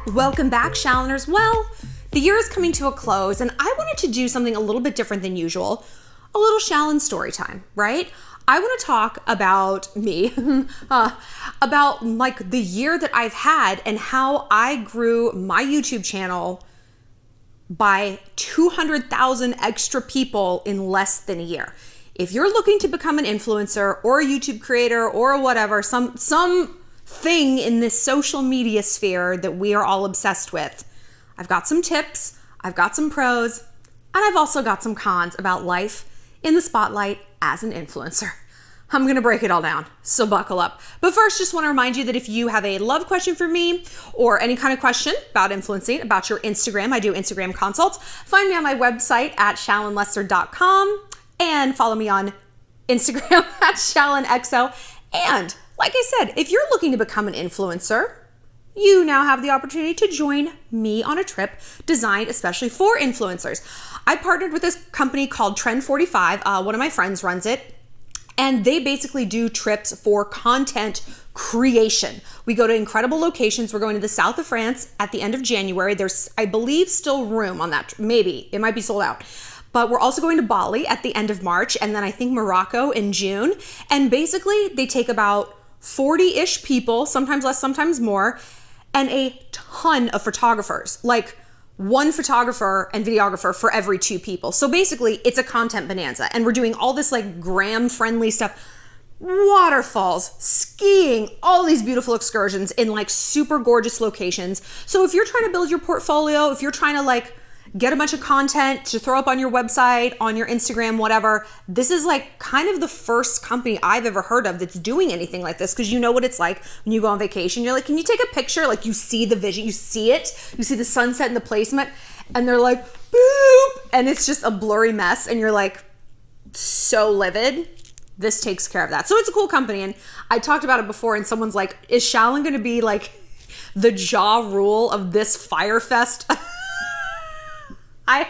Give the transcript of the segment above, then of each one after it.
Welcome back, Shalloners. Well, the year is coming to a close and I wanted to do something a little bit different than usual. A little Shallon story time, right? I want to talk about me, about like the year that I've had and how I grew my YouTube channel by 200,000 extra people in less than a year. If you're looking to become an influencer or a YouTube creator or whatever, some thing in this social media sphere that we are all obsessed with, I've got some tips, I've got some pros, and I've also got some cons about life in the spotlight as an influencer. I'm gonna break it all down, so buckle up. But first, just wanna remind you that if you have a love question for me or any kind of question about influencing, about your Instagram, I do Instagram consults, find me on my website at shallonlester.com and follow me on Instagram at shallonxo. And like I said, if you're looking to become an influencer, you now have the opportunity to join me on a trip designed especially for influencers. I partnered with this company called Trend 45. One of my friends runs it, and they basically do trips for content creation. We go to incredible locations. We're going to the south of France at the end of January. There's, I believe, still room on that. Maybe it might be sold out. But we're also going to Bali at the end of March, and then I think Morocco in June. And basically, they take about 40-ish people, sometimes less, sometimes more, and a ton of photographers, like one photographer and videographer for every two people. So basically, it's a content bonanza, and we're doing all this like gram-friendly stuff, waterfalls, skiing, all these beautiful excursions in like super gorgeous locations. So if you're trying to build your portfolio, if you're trying to like get a bunch of content to throw up on your website, on your Instagram, whatever, this is like kind of the first company I've ever heard of that's doing anything like this, because you know what it's like when you go on vacation. You're like, can you take a picture? Like you see the vision, you see it, you see the sunset and the placement, and they're like, boop, and it's just a blurry mess, and you're like so livid. This takes care of that. So it's a cool company, and I talked about it before, and someone's like, is Shallon gonna be like the Ja Rule of this Fire Fest? I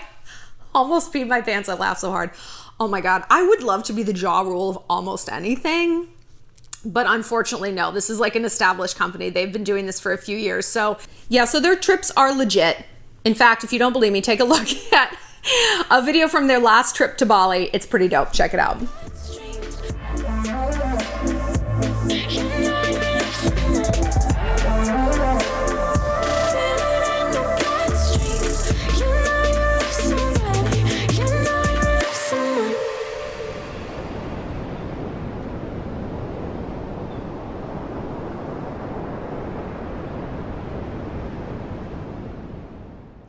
almost peed my pants. I laughed so hard. Oh my God. I would love to be the Ja Rule of almost anything, but unfortunately, no. This is like an established company. They've been doing this for a few years. So yeah, so their trips are legit. In fact, if you don't believe me, take a look at a video from their last trip to Bali. It's pretty dope. Check it out.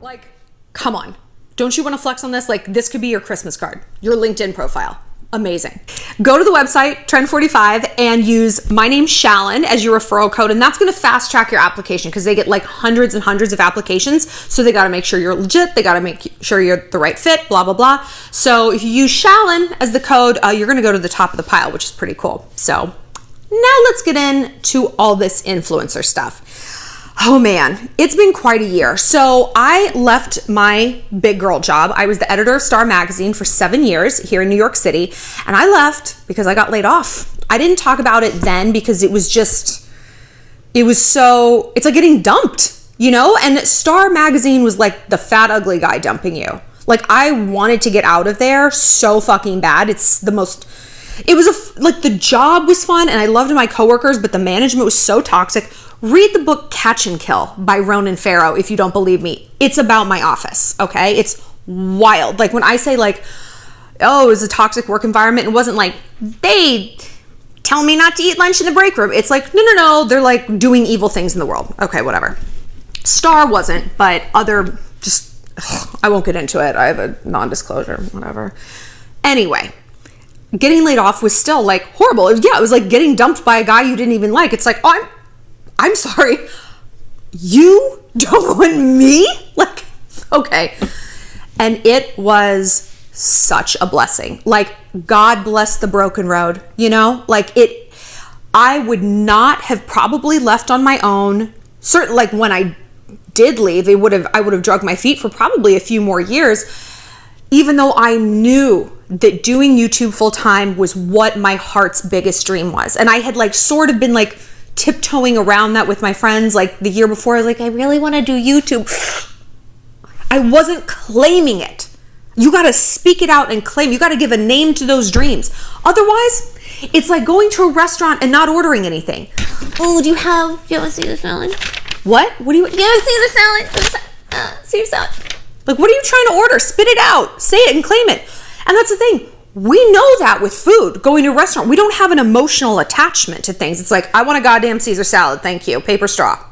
Like, come on. Don't you want to flex on this? Like, this could be your Christmas card, your LinkedIn profile. Amazing. Go to the website, Trend 45, and use my name, Shallon, as your referral code. And that's going to fast track your application because they get like hundreds and hundreds of applications. So they got to make sure you're legit. They got to make sure you're the right fit, blah, blah, blah. So if you use Shallon as the code, you're going to go to the top of the pile, which is pretty cool. So now let's get into all this influencer stuff. Oh man, it's been quite a year. So I left my big girl job. I was the editor of Star Magazine for 7 years here in New York City. And I left because I got laid off. I didn't talk about it then because it was like getting dumped, you know? And Star Magazine was like the fat, ugly guy dumping you. Like I wanted to get out of there so fucking bad. Like the job was fun and I loved my coworkers, but the management was so toxic. Read the book Catch and Kill by Ronan Farrow if you don't believe me. It's about my office, okay? It's wild. Like when I say like, oh, it was a toxic work environment, it wasn't like, they tell me not to eat lunch in the break room. It's like, no, they're like doing evil things in the world. Okay, whatever. Star wasn't, but I won't get into it. I have a non-disclosure, whatever. Anyway, getting laid off was still like horrible. It was like getting dumped by a guy you didn't even like. It's like, oh, I'm sorry, you don't want me? Like, okay. And it was such a blessing. Like, God bless the broken road, you know? Like I would not have probably left on my own. Certainly, like when I did leave, I would have dragged my feet for probably a few more years, even though I knew that doing YouTube full time was what my heart's biggest dream was. And I had like sort of been like tiptoeing around that with my friends. Like the year before, I was like, I really want to do YouTube. I wasn't claiming it. You got to speak it out and claim. You got to give a name to those dreams. Otherwise, it's like going to a restaurant and not ordering anything. Oh, do you want to see the salad? What? What do you see the salad? Caesar salad. Like, what are you trying to order? Spit it out. Say it and claim it. And that's the thing. We know that with food, going to a restaurant, we don't have an emotional attachment to things. It's like, I want a goddamn Caesar salad. Thank you. Paper straw.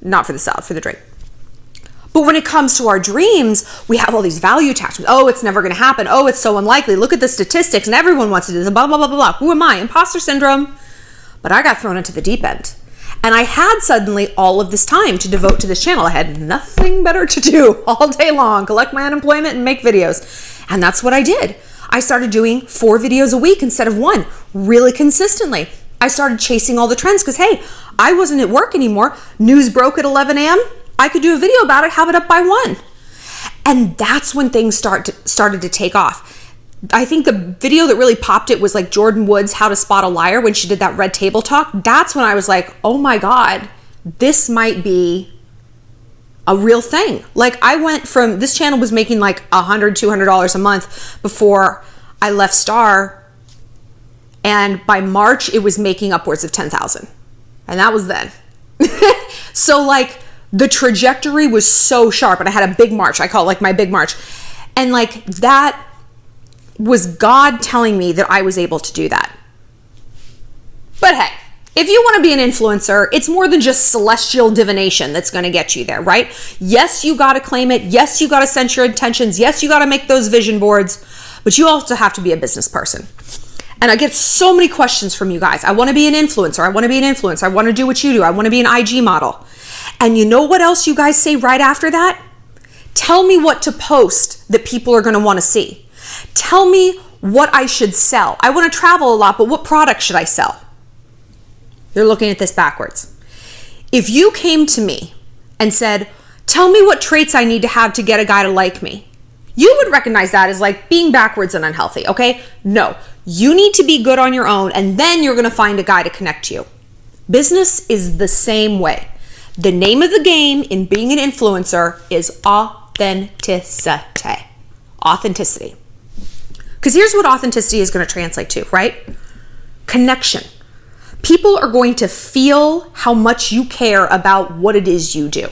Not for the salad, for the drink. But when it comes to our dreams, we have all these value attachments. Oh, it's never going to happen. Oh, it's so unlikely. Look at the statistics and everyone wants to do this. Blah, blah, blah, blah, blah. Who am I? Imposter syndrome. But I got thrown into the deep end. And I had suddenly all of this time to devote to this channel. I had nothing better to do all day long, collect my unemployment and make videos. And that's what I did. I started doing 4 videos a week instead of 1, really consistently. I started chasing all the trends because, hey, I wasn't at work anymore. News broke at 11 a.m. I could do a video about it, have it up by 1. And that's when things started to take off. I think the video that really popped it was like Jordan Woods' How to Spot a Liar, when she did that Red Table Talk. That's when I was like, oh my God, this might be a real thing. Like, I went from, this channel was making like $100, $200 a month before I left Star. And by March, it was making upwards of 10,000. And that was then. So like the trajectory was so sharp, and I had a big March. I call it like my big March. And like that was God telling me that I was able to do that. But hey, if you want to be an influencer, it's more than just celestial divination that's going to get you there, right? Yes, you got to claim it. Yes, you got to set your intentions. Yes, you got to make those vision boards, but you also have to be a business person. And I get so many questions from you guys. I want to be an influencer. I want to be an influencer. I want to do what you do. I want to be an IG model. And you know what else you guys say right after that? Tell me what to post that people are going to want to see. Tell me what I should sell. I want to travel a lot, but what product should I sell? You're looking at this backwards. If you came to me and said, tell me what traits I need to have to get a guy to like me, you would recognize that as like being backwards and unhealthy, okay? No, you need to be good on your own, and then you're gonna find a guy to connect to you. Business is the same way. The name of the game in being an influencer is authenticity. Authenticity. Because here's what authenticity is gonna translate to, right? Connection. People are going to feel how much you care about what it is you do.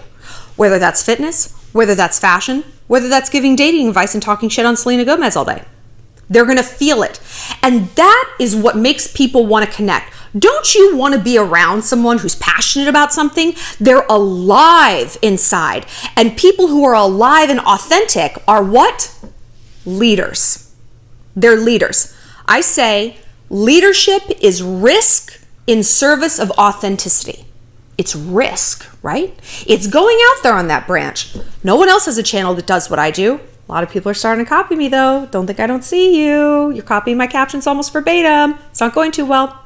Whether that's fitness, whether that's fashion, whether that's giving dating advice and talking shit on Selena Gomez all day. They're gonna feel it. And that is what makes people wanna connect. Don't you wanna be around someone who's passionate about something? They're alive inside. And people who are alive and authentic are what? Leaders. They're leaders. I say leadership is risk in service of authenticity. It's risk, right? It's going out there on that branch. No one else has a channel that does what I do. A lot of people are starting to copy me though. Don't think I don't see you. You're copying my captions almost verbatim. It's not going too well.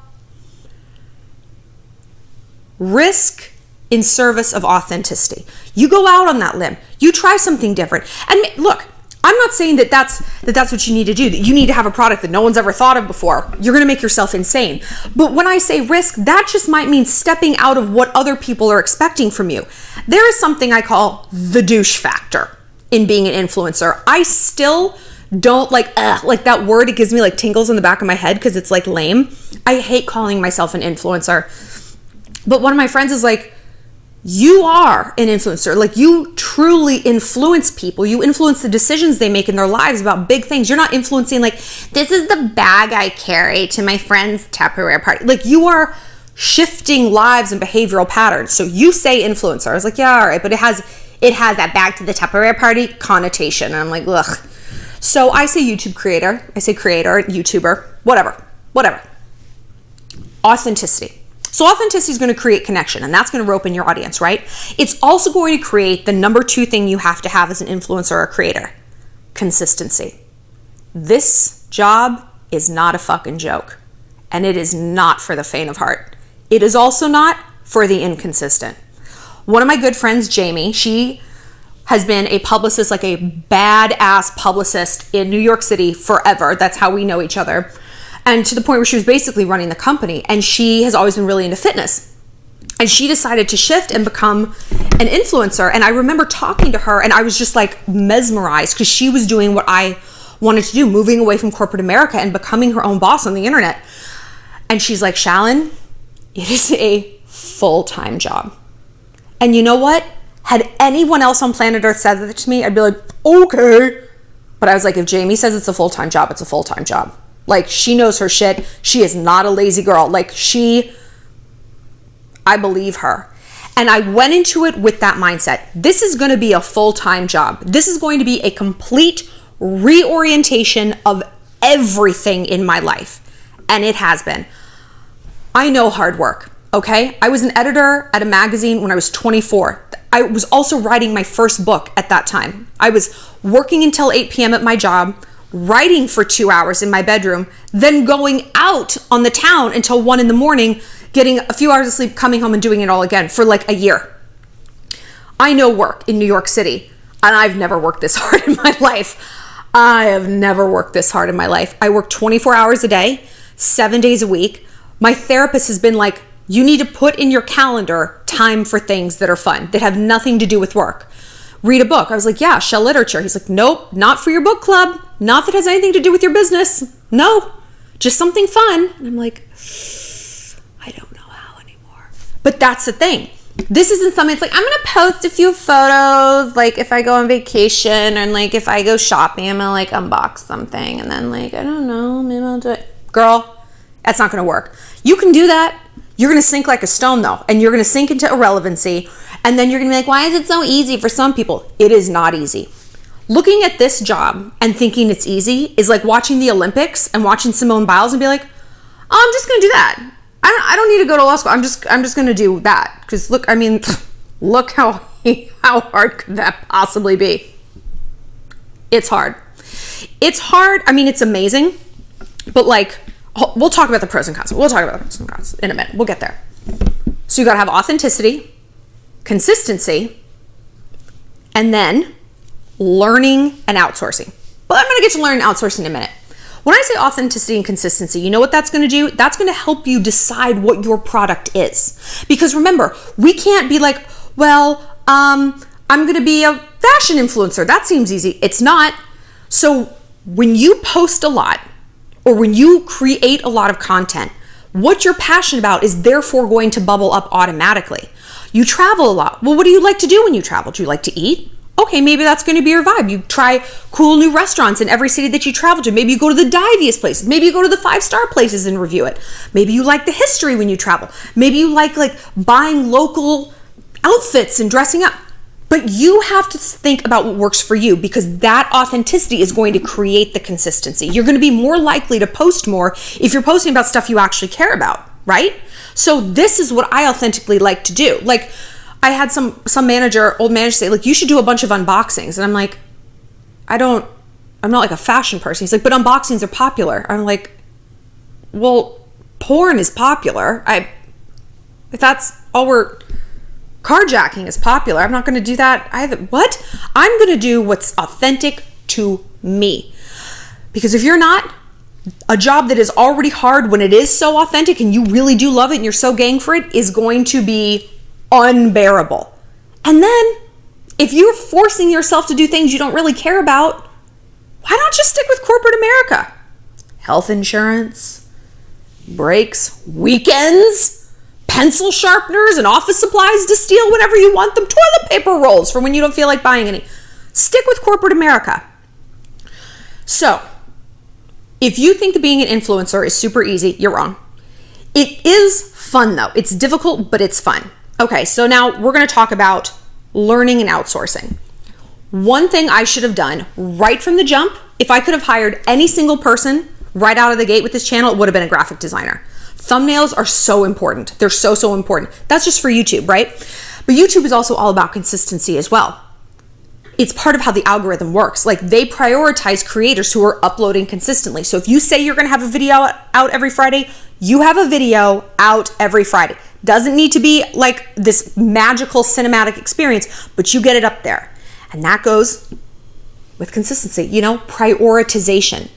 Risk in service of authenticity. You go out on that limb. You try something different. And look, I'm not saying that that's what you need to do, that you need to have a product that no one's ever thought of before. You're going to make yourself insane. But when I say risk, that just might mean stepping out of what other people are expecting from you. There is something I call the douche factor in being an influencer. I still don't like that word. It gives me like tingles in the back of my head because it's like lame. I hate calling myself an influencer. But one of my friends is like, you are an influencer. Like, you truly influence people. You influence the decisions they make in their lives about big things. You're not influencing like, this is the bag I carry to my friend's Tupperware party. Like, you are shifting lives and behavioral patterns. So you say influencer. I was like, yeah, all right. But it has that bag to the Tupperware party connotation. And I'm like, ugh. So I say YouTube creator. I say creator, YouTuber, whatever. Authenticity. So authenticity is going to create connection, and that's going to rope in your audience, right? It's also going to create the number 2 thing you have to have as an influencer or creator: consistency. This job is not a fucking joke, and it is not for the faint of heart. It is also not for the inconsistent. One of my good friends, Jamie, she has been a publicist, like a badass publicist in New York City forever. That's how we know each other. and to the point where she was basically running the company. And she has always been really into fitness. And she decided to shift and become an influencer. And I remember talking to her and I was just like mesmerized because she was doing what I wanted to do, moving away from corporate America and becoming her own boss on the internet. And she's like, Shallon, it is a full-time job. And you know what? Had anyone else on planet Earth said that to me, I'd be like, okay. But I was like, if Jamie says it's a full-time job, it's a full-time job. Like, she knows her shit. She is not a lazy girl. Like, I believe her. And I went into it with that mindset. This is going to be a full-time job. This is going to be a complete reorientation of everything in my life. And it has been. I know hard work, okay? I was an editor at a magazine when I was 24. I was also writing my first book at that time. I was working until 8 p.m. at my job, writing for 2 hours in my bedroom, then going out on the town until 1 a.m, getting a few hours of sleep, coming home and doing it all again for like a year. I know work in New York City, and I've never worked this hard in my life. I have never worked this hard in my life. I work 24 hours a day, 7 days a week. My therapist has been like, you need to put in your calendar time for things that are fun, that have nothing to do with work. Read a book. I was like, yeah, shell literature. He's like, nope, not for your book club. Not that has anything to do with your business. No, just something fun. And I'm like, I don't know how anymore. But that's the thing. This isn't something, it's like, I'm going to post a few photos, like if I go on vacation and like if I go shopping, I'm going to like unbox something. And then like, I don't know, maybe I'll do it. Girl, that's not going to work. You can do that. You're going to sink like a stone though. And you're going to sink into irrelevancy. And then you're going to be like, why is it so easy for some people? It is not easy. Looking at this job and thinking it's easy is like watching the Olympics and watching Simone Biles and be like, oh, I'm just going to do that. I don't need to go to law school. I'm just going to do that. Because look, I mean, look how hard could that possibly be? It's hard. It's hard. I mean, it's amazing. But like, we'll talk about the pros and cons. We'll talk about the pros and cons in a minute. We'll get there. So you got to have authenticity, consistency, and then learning and outsourcing. But I'm going to get to learn and outsourcing in a minute. When I say authenticity and consistency, you know what that's going to do? That's going to help you decide what your product is. Because remember, we can't be like, well, I'm going to be a fashion influencer. That seems easy. It's not. So when you post a lot or when you create a lot of content, what you're passionate about is therefore going to bubble up automatically. You travel a lot. Well, what do you like to do when you travel? Do you like to eat? Okay, maybe that's going to be your vibe. You try cool new restaurants in every city that you travel to. Maybe you go to the diviest places. Maybe you go to the 5-star places and review it. Maybe you like the history when you travel. Maybe you like buying local outfits and dressing up. But you have to think about what works for you because that authenticity is going to create the consistency. You're going to be more likely to post more if you're posting about stuff you actually care about, right? So this is what I authentically like to do. Like, I had some old manager say, like, you should do a bunch of unboxings. And I'm like, I'm not like a fashion person. He's like, but unboxings are popular. I'm like, well, porn is popular. If that's all carjacking is popular, I'm not going to do that either. What? I'm going to do what's authentic to me. Because if you're not, a job that is already hard when it is so authentic and you really do love it and you're so gang for it is going to be unbearable. And then if you're forcing yourself to do things you don't really care about, why not just stick with corporate America? Health insurance, breaks, weekends, pencil sharpeners and office supplies to steal whenever you want them, toilet paper rolls for when you don't feel like buying any. Stick with corporate America. So if you think that being an influencer is super easy, you're wrong. It is fun though. It's difficult, but it's fun. Okay, so now we're going to talk about learning and outsourcing. One thing I should have done right from the jump, if I could have hired any single person right out of the gate with this channel, it would have been a graphic designer. Thumbnails are so important. They're so important. That's just for YouTube, right? But YouTube is also all about consistency as well. It's part of how the algorithm works. Like, they prioritize creators who are uploading consistently. So if you say you're going to have a video out every Friday, you have a video out every Friday. Doesn't need to be like this magical cinematic experience, but you get it up there. And that goes with consistency, prioritization.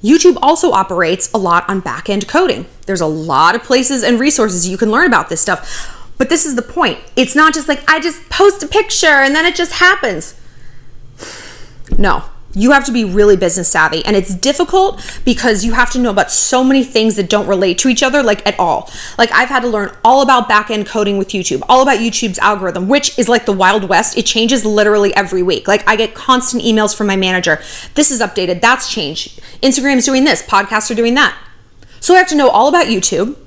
YouTube also operates a lot on back-end coding. There's a lot of places and resources you can learn about this stuff. But this is the point. It's not just like, I just post a picture and then it just happens. No, you have to be really business savvy, and it's difficult because you have to know about so many things that don't relate to each other, like at all. Like I've had to learn all about back-end coding with YouTube, all about YouTube's algorithm, which is like the Wild West. It changes literally every week. Like I get constant emails from my manager. This is updated, that's changed. Instagram's doing this, podcasts are doing that. So I have to know all about YouTube.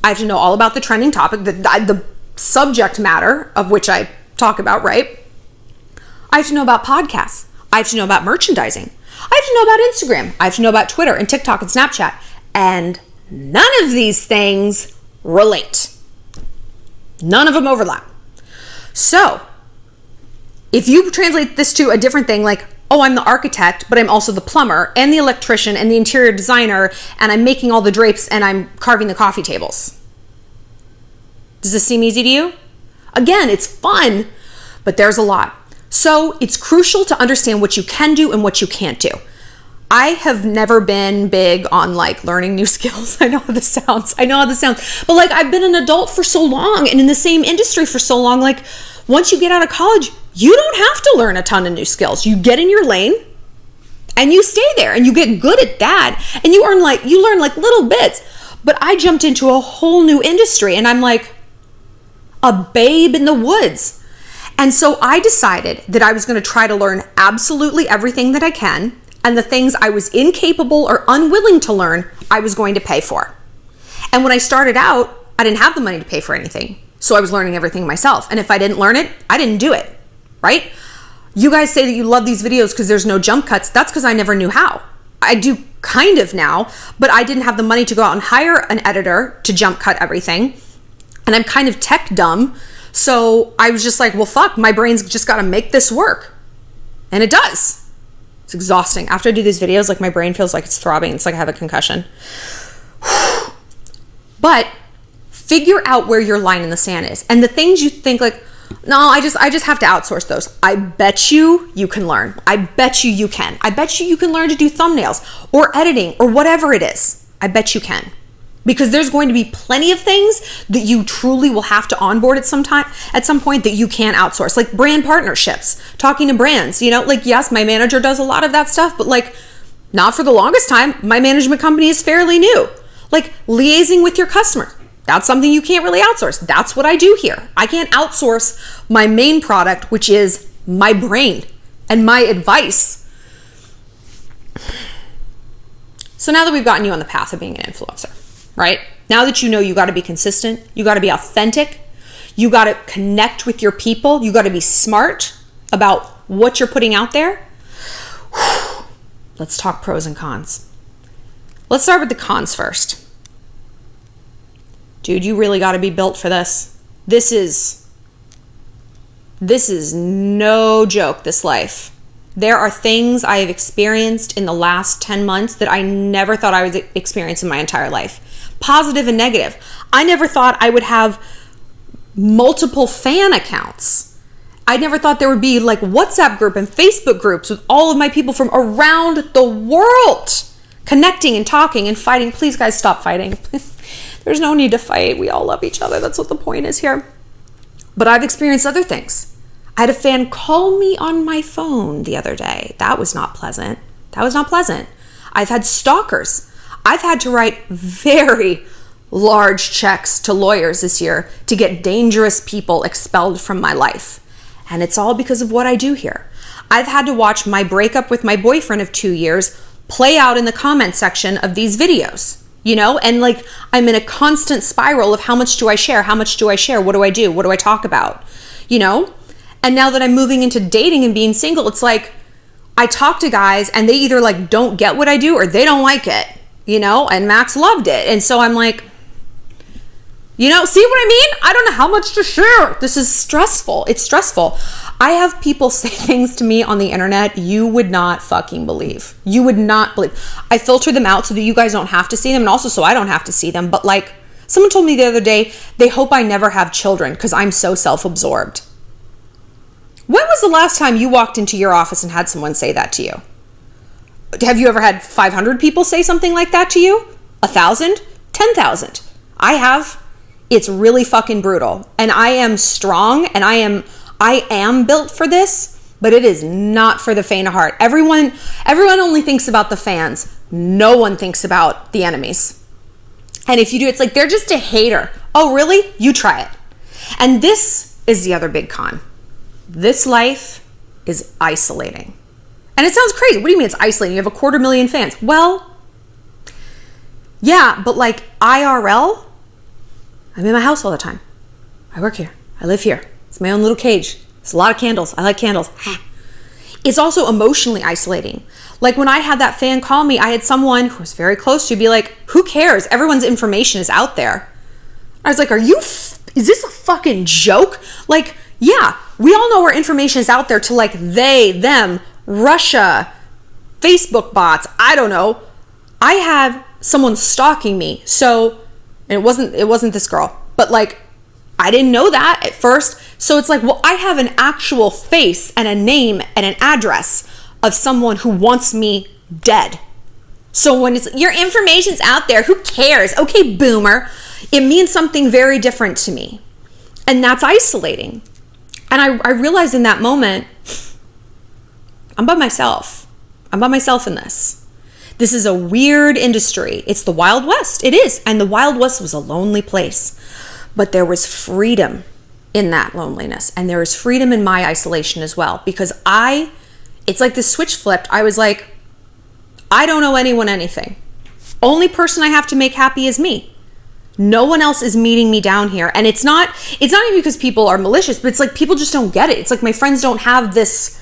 I have to know all about the trending topic, the subject matter of which I talk about, right? I have to know about podcasts. I have to know about merchandising. I have to know about Instagram. I have to know about Twitter and TikTok and Snapchat. And none of these things relate. None of them overlap. So if you translate this to a different thing, like, oh, I'm the architect, but I'm also the plumber and the electrician and the interior designer, and I'm making all the drapes and I'm carving the coffee tables. Does this seem easy to you? Again, it's fun, but there's a lot. So it's crucial to understand what you can do and what you can't do. I have never been big on like learning new skills. I know how this sounds. But like I've been an adult for so long and in the same industry for so long. Like once you get out of college, you don't have to learn a ton of new skills. You get in your lane and you stay there and you get good at that. And you learn like little bits. But I jumped into a whole new industry and I'm like a babe in the woods. And so I decided that I was going to try to learn absolutely everything that I can, and the things I was incapable or unwilling to learn, I was going to pay for. And when I started out, I didn't have the money to pay for anything. So I was learning everything myself. And if I didn't learn it, I didn't do it, right? You guys say that you love these videos because there's no jump cuts. That's because I never knew how. I do kind of now, but I didn't have the money to go out and hire an editor to jump cut everything. And I'm kind of tech dumb. So I was just like, well, fuck, my brain's just got to make this work. And it does. It's exhausting. After I do these videos, like my brain feels like it's throbbing. It's like I have a concussion. But figure out where your line in the sand is. And the things you think like, no, I just have to outsource those. I bet you can learn. I bet you can. I bet you can learn to do thumbnails or editing or whatever it is. I bet you can. Because there's going to be plenty of things that you truly will have to onboard at some point that you can't outsource, like brand partnerships, talking to brands, like, yes, my manager does a lot of that stuff, but like not for the longest time. My management company is fairly new. Like liaising with your customer. That's something you can't really outsource. That's what I do here. I can't outsource my main product, which is my brain and my advice. So now that we've gotten you on the path of being an influencer, right? Now that you know you got to be consistent, you got to be authentic, you got to connect with your people, you got to be smart about what you're putting out there. Let's talk pros and cons. Let's start with the cons first. Dude, you really got to be built for this. This is no joke, this life. There are things I have experienced in the last 10 months that I never thought I would experience in my entire life. Positive and negative. I never thought I would have multiple fan accounts. I never thought there would be like WhatsApp group and Facebook groups with all of my people from around the world connecting and talking and fighting. Please guys, stop fighting. There's no need to fight. We all love each other. That's what the point is here. But I've experienced other things. I had a fan call me on my phone the other day. That was not pleasant. I've had stalkers. I've had to write very large checks to lawyers this year to get dangerous people expelled from my life. And it's all because of what I do here. I've had to watch my breakup with my boyfriend of 2 years play out in the comment section of these videos, and like I'm in a constant spiral of how much do I share? What do I do? What do I talk about? And now that I'm moving into dating and being single, it's like I talk to guys and they either like don't get what I do or they don't like it. And Max loved it. And so I'm like, see what I mean? I don't know how much to share. This is stressful. It's stressful. I have people say things to me on the internet you would not fucking believe. You would not believe. I filter them out so that you guys don't have to see them and also so I don't have to see them. But like someone told me the other day, they hope I never have children because I'm so self-absorbed. When was the last time you walked into your office and had someone say that to you? Have you ever had 500 people say something like that to you? 1,000? 10,000? I have. It's really fucking brutal. And I am strong, and I am built for this, but it is not for the faint of heart. Everyone only thinks about the fans. No one thinks about the enemies. And if you do, it's like they're just a hater. Oh, really? You try it. And this is the other big con. This life is isolating. And it sounds crazy. What do you mean it's isolating? You have 250,000 fans. Well, yeah, but like IRL, I'm in my house all the time. I work here. I live here. It's my own little cage. It's a lot of candles. I like candles. It's also emotionally isolating. Like when I had that fan call me, I had someone who was very close to be like, who cares? Everyone's information is out there. I was like, is this a fucking joke? Like, yeah, we all know our information is out there to like they, them, Russia, Facebook bots. I don't know. I have someone stalking me. So, and it wasn't this girl, but like, I didn't know that at first. So it's like, well, I have an actual face and a name and an address of someone who wants me dead. So when it's your information's out there, who cares? Okay, boomer. It means something very different to me. And that's isolating. And I realized in that moment, I'm by myself. I'm by myself in this. This is a weird industry. It's the Wild West. It is. And the Wild West was a lonely place. But there was freedom in that loneliness. And there was freedom in my isolation as well. Because it's like this switch flipped. I was like, I don't owe anyone anything. Only person I have to make happy is me. No one else is meeting me down here. And it's not even because people are malicious, but it's like people just don't get it. It's like my friends don't have this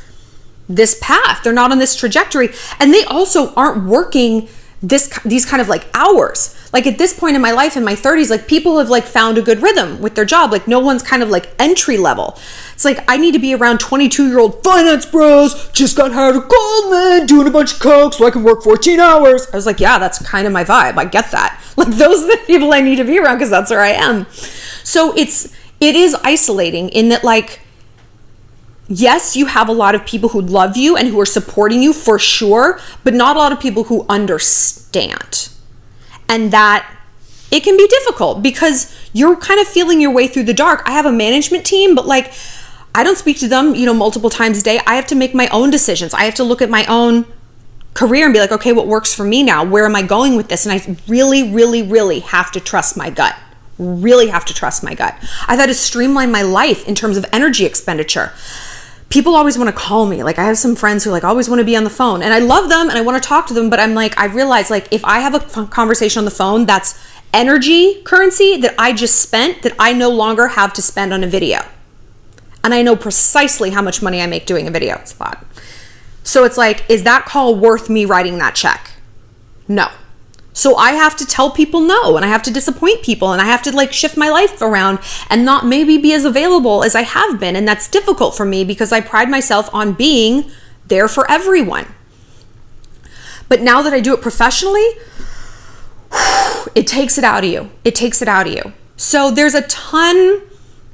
path. They're not on this trajectory. And they also aren't working these kind of like hours. Like at this point in my life, in my 30s, like people have like found a good rhythm with their job. Like no one's kind of like entry level. It's like I need to be around 22-year-old finance bros, just got hired at Goldman, doing a bunch of coke so I can work 14 hours. I was like, yeah, that's kind of my vibe. I get that. Like those are the people I need to be around because that's where I am. So it is isolating in that like, yes, you have a lot of people who love you and who are supporting you for sure, but not a lot of people who understand. And that it can be difficult because you're kind of feeling your way through the dark. I have a management team, but like, I don't speak to them, multiple times a day. I have to make my own decisions. I have to look at my own career and be like, okay, what works for me now? Where am I going with this? And I really, really, really have to trust my gut. Really have to trust my gut. I've had to streamline my life in terms of energy expenditure. People always want to call me. Like I have some friends who like always want to be on the phone and I love them and I want to talk to them, but I'm like, I realize like if I have a conversation on the phone, that's energy currency that I just spent that I no longer have to spend on a video. And I know precisely how much money I make doing a video. It's a lot. So it's like, is that call worth me writing that check? No. So I have to tell people no, and I have to disappoint people, and I have to like shift my life around and not maybe be as available as I have been. And that's difficult for me because I pride myself on being there for everyone. But now that I do it professionally, it takes it out of you. It takes it out of you. So there's a ton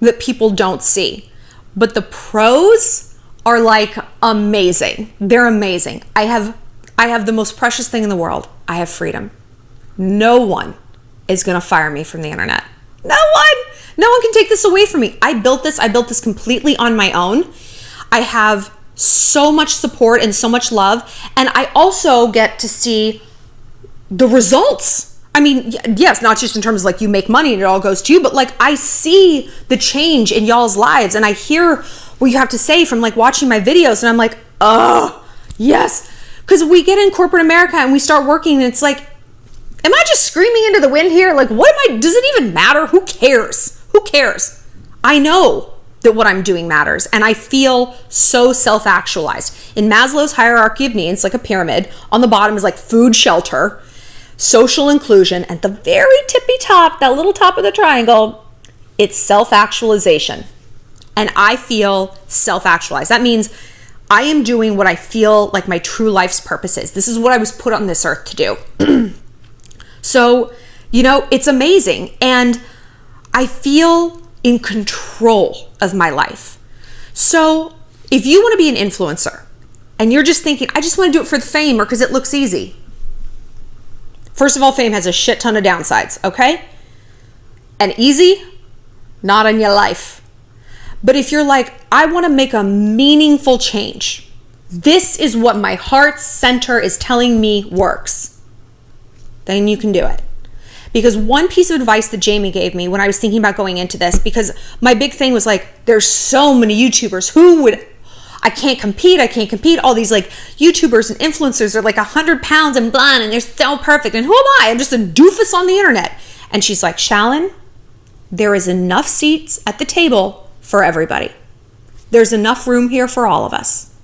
that people don't see, but the pros are like amazing. They're amazing. I have the most precious thing in the world. I have freedom. No one is going to fire me from the internet. No one can take this away from me. I built this completely on my own. I have so much support and so much love. And I also get to see the results. I mean, yes, not just in terms of like you make money and it all goes to you, but like I see the change in y'all's lives and I hear what you have to say from like watching my videos and I'm like, oh, yes. Because we get in corporate America and we start working and it's like, am I just screaming into the wind here? Like, does it even matter? Who cares? Who cares? I know that what I'm doing matters and I feel so self-actualized. In Maslow's hierarchy of needs, like a pyramid, on the bottom is like food, shelter, social inclusion. At the very tippy top, that little top of the triangle, it's self-actualization. And I feel self-actualized. That means I am doing what I feel like my true life's purpose is. This is what I was put on this earth to do. So, it's amazing. And I feel in control of my life. So if you want to be an influencer and you're just thinking, I just want to do it for the fame or because it looks easy. First of all, fame has a shit ton of downsides, okay? And easy, not in your life. But if you're like, I want to make a meaningful change, this is what my heart center is telling me works, then you can do it. Because one piece of advice that Jamie gave me when I was thinking about going into this, because my big thing was like, there's so many YouTubers, I can't compete. All these like YouTubers and influencers are like 100 pounds and blonde and they're so perfect. And who am I? I'm just a doofus on the internet. And she's like, Shallon, there is enough seats at the table for everybody. There's enough room here for all of us.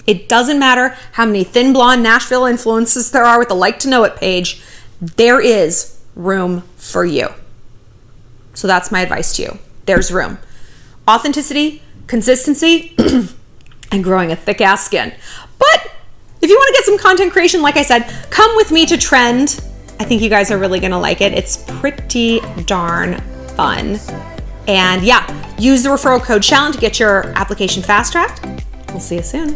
It doesn't matter how many thin blonde Nashville influencers there are with the like to know it page. There is room for you. So that's my advice to you. There's room. Authenticity, consistency, and growing a thick ass skin. But if you want to get some content creation, like I said, come with me to Trend. I think you guys are really going to like it. It's pretty darn fun. And yeah, use the referral code Shallon to get your application fast-tracked. We'll see you soon.